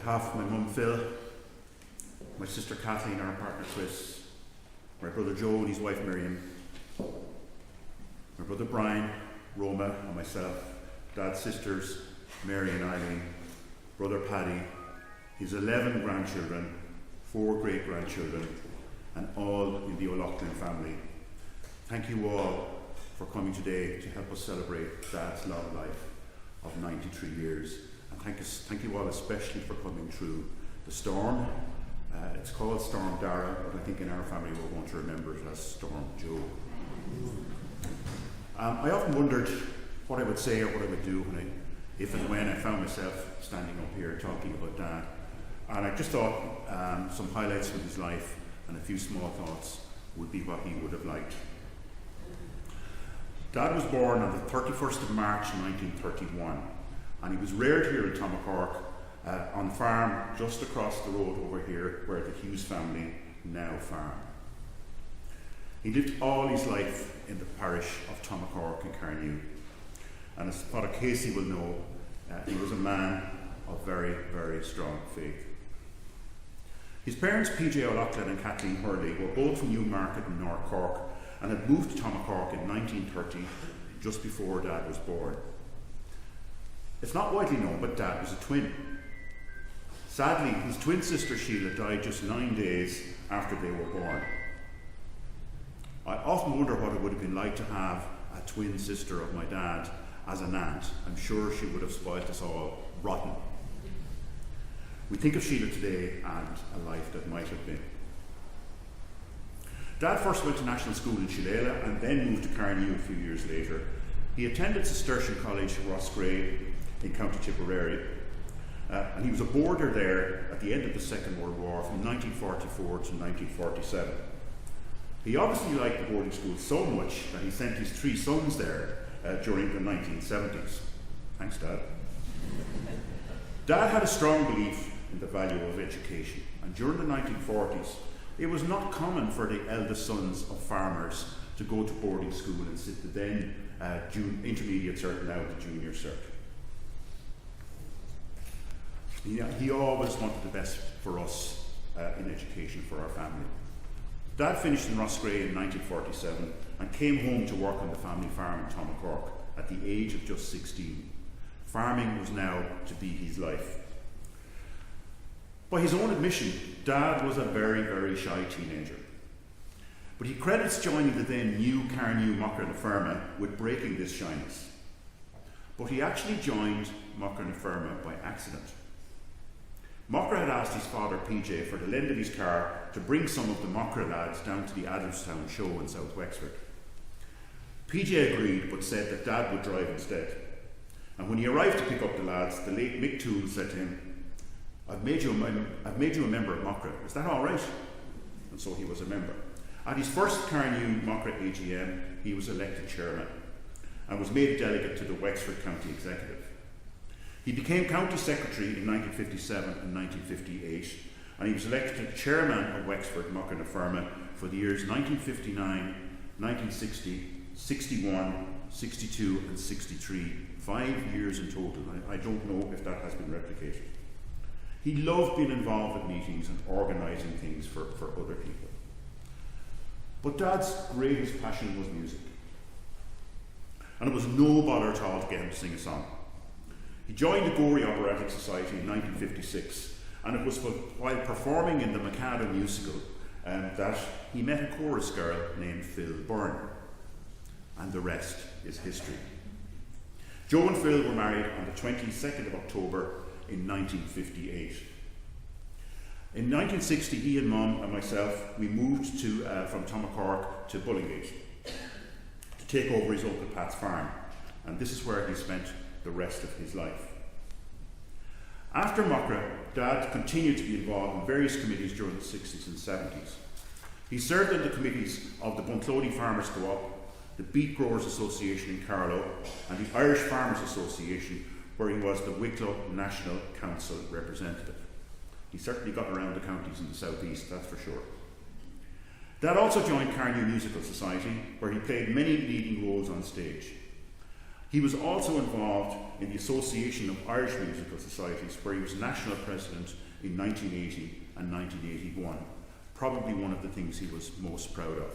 behalf of my mum Phil, my sister Kathleen, our partner Chris, my brother Joe and his wife Miriam, my brother Brian, Roma and myself, Dad's sisters Mary and Eileen, brother Paddy, his 11 grandchildren, 4 great-grandchildren, and all in the O'Loughlin family. Thank you all for coming today to help us celebrate Dad's long life of 93 years. And thank you all especially for coming through the storm. It's called Storm Dara, but I think in our family we're going to remember it as Storm Joe. I often wondered what I would say or what I would do if and when I found myself standing up here talking about Dad. And I just thought some highlights of his life and a few small thoughts would be what he would have liked. Dad was born on the 31st of March 1931, and he was reared here in Tomacork on the farm just across the road over here where the Hughes family now farm. He lived all his life in the parish of Tomacork in Carnew, and as Father Casey will know, he was a man of very, very strong faith. His parents, PJ O'Loughlin and Kathleen Hurley, were both from Newmarket in North Cork and had moved to Tomacork in 1930, just before Dad was born. It's not widely known, but Dad was a twin. Sadly, his twin sister Sheila died just 9 days after they were born. I often wonder what it would have been like to have a twin sister of my dad as an aunt. I'm sure she would have spoilt us all rotten. We think of Sheila today and a life that might have been. Dad first went to national school in Shillelagh and then moved to Carnew a few years later. He attended Cistercian College, Rossgrave in County Tipperary, and he was a boarder there at the end of the Second World War from 1944 to 1947. He obviously liked the boarding school so much that he sent his 3 sons there during the 1970s. Thanks, Dad. Dad had a strong belief in the value of education, and during the 1940s, it was not common for the eldest sons of farmers to go to boarding school and sit the then intermediate cert, now the junior cert. He always wanted the best for us in education for our family. Dad finished in Rossgrave in 1947 and came home to work on the family farm in Tomacork at the age of just 16. Farming was now to be his life. By his own admission, Dad was a very, very shy teenager. But he credits joining the then new Carnew Mocker na Firma with breaking this shyness. But he actually joined Mocker na Firma by accident. Mocker had asked his father PJ for the lend of his car to bring some of the Mocker lads down to the Adamstown show in South Wexford. PJ agreed but said that Dad would drive instead. And when he arrived to pick up the lads, the late Mick Toole said to him, I've made you a member of Mocker. Is that all right? And so he was a member. At his first Carnew Mocker AGM, he was elected chairman and was made a delegate to the Wexford County Executive. He became county secretary in 1957 and 1958, and he was elected chairman of Wexford Mocker na Firma for the years 1959, 1960, 61, 62 and 63, 5 years in total. I don't know if that has been replicated. He loved being involved in meetings and organising things for other people. But Dad's greatest passion was music. And it was no bother at all to get him to sing a song. He joined the Gorey Operatic Society in 1956, and it was while performing in the Mikado musical that he met a chorus girl named Phil Byrne. And the rest is history. Joe and Phil were married on the 22nd of October in 1958. In 1960, he and Mum and myself, we moved from Tomacork to Bullingate to take over his Uncle Pat's farm, and this is where he spent the rest of his life. After Mockra, Dad continued to be involved in various committees during the 60s and 70s. He served on the committees of the Bunclody Farmers Co-op, the Beet Growers Association in Carlow, and the Irish Farmers Association, where he was the Wicklow National Council representative. He certainly got around the counties in the southeast, that's for sure. Dad also joined Carnew Musical Society, where he played many leading roles on stage. He was also involved in the Association of Irish Musical Societies, where he was national president in 1980 and 1981, probably one of the things he was most proud of.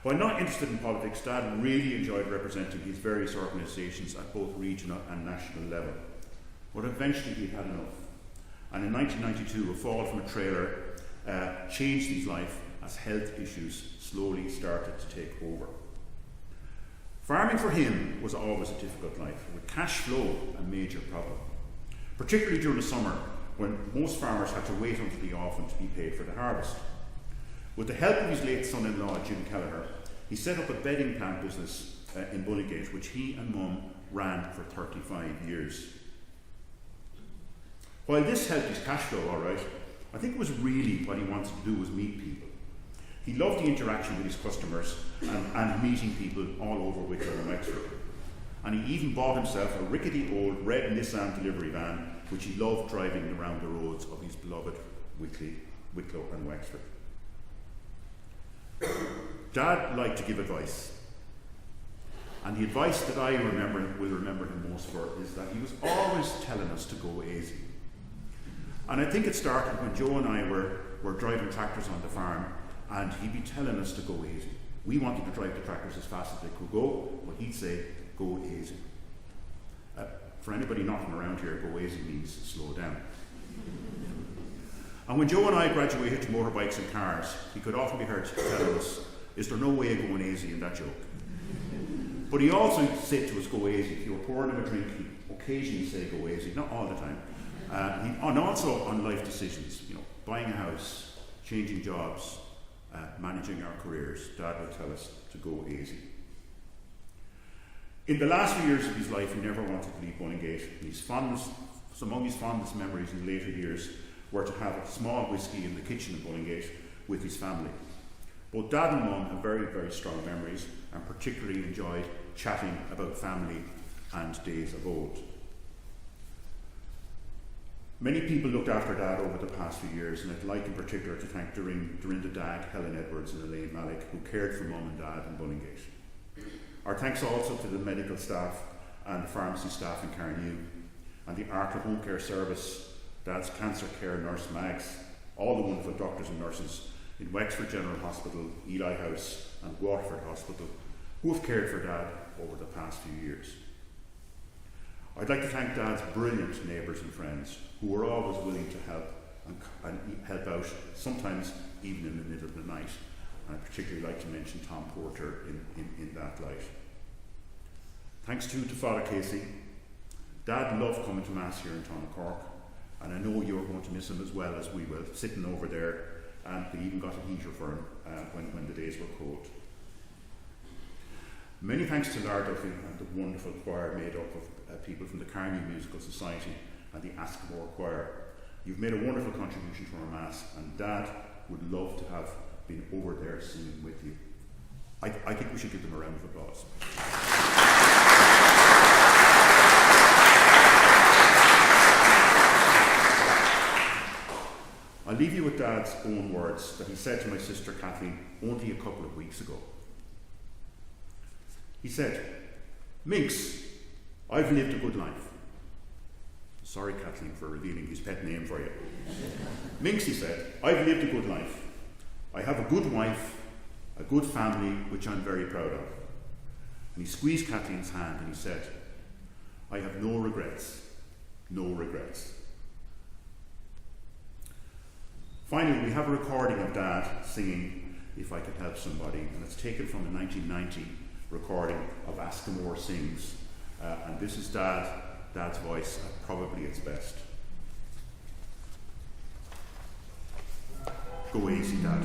While not interested in politics, Dad really enjoyed representing his various organisations at both regional and national level. But eventually he had enough. And in 1992, a fall from a trailer changed his life as health issues slowly started to take over. Farming for him was always a difficult life, with cash flow a major problem, particularly during the summer when most farmers had to wait until the autumn to be paid for the harvest. With the help of his late son-in-law, Jim Kelleher, he set up a bedding plant business in Bullygate, which he and Mum ran for 35 years. While this helped his cash flow all right, I think it was really what he wanted to do was meet people. He loved the interaction with his customers and meeting people all over Wicklow and Wexford. And he even bought himself a rickety old red Nissan delivery van, which he loved driving around the roads of his beloved Wicklow and Wexford. Dad liked to give advice. And the advice that I will remember him most for is that he was always telling us to go easy. And I think it started when Joe and I were driving tractors on the farm, and he'd be telling us to go easy. We wanted to drive the tractors as fast as they could go, but he'd say, go easy. For anybody not from around here, go easy means slow down. And when Joe and I graduated to motorbikes and cars, he could often be heard telling us, is there no way of going easy in that joke? But he also said to us, go easy. If you were pouring him a drink, he'd occasionally say, go easy, not all the time. And also on life decisions, buying a house, changing jobs, managing our careers. Dad would tell us to go easy. In the last few years of his life, he never wanted to leave Bullygate. Among his fondest memories in later years were to have a small whiskey in the kitchen of Bullygate with his family. Both Dad and Mum have very, very strong memories and particularly enjoyed chatting about family and days of old. Many people looked after Dad over the past few years, and I'd like in particular to thank Dorinda Dagg, Helen Edwards and Elaine Malik, who cared for Mum and Dad in Bullygate. Our thanks also to the medical staff and the pharmacy staff in Carnew, and the Arkle Home Care Service, Dad's cancer care nurse Mags, all the wonderful doctors and nurses in Wexford General Hospital, Ely House and Waterford Hospital, who have cared for Dad over the past few years. I'd like to thank Dad's brilliant neighbours and friends who were always willing to help and help out, sometimes even in the middle of the night. And I'd particularly like to mention Tom Porter in that light. Thanks too to Father Casey. Dad loved coming to Mass here in Town of Cork, and I know you're going to miss him as well as we will, sitting over there, and they even got a heater for him when the days were cold. Many thanks to Lar Duffy and the wonderful choir made up of people from the Carnew Musical Society and the Askamore Choir. You've made a wonderful contribution to our Mass, and Dad would love to have been over there singing with you. I think we should give them a round of applause. I'll leave you with Dad's own words that he said to my sister Kathleen only a couple of weeks ago. He said, "Minx, I've lived a good life." Sorry, Kathleen, for revealing his pet name for you. "Minx," he said, "I've lived a good life. I have a good wife, a good family, which I'm very proud of." And he squeezed Kathleen's hand and he said, "I have no regrets, no regrets." Finally, we have a recording of Dad singing "If I Could Help Somebody," and it's taken from a 1990 recording of Askamore Sings. And this is Dad's voice at probably its best. Go easy, Dad.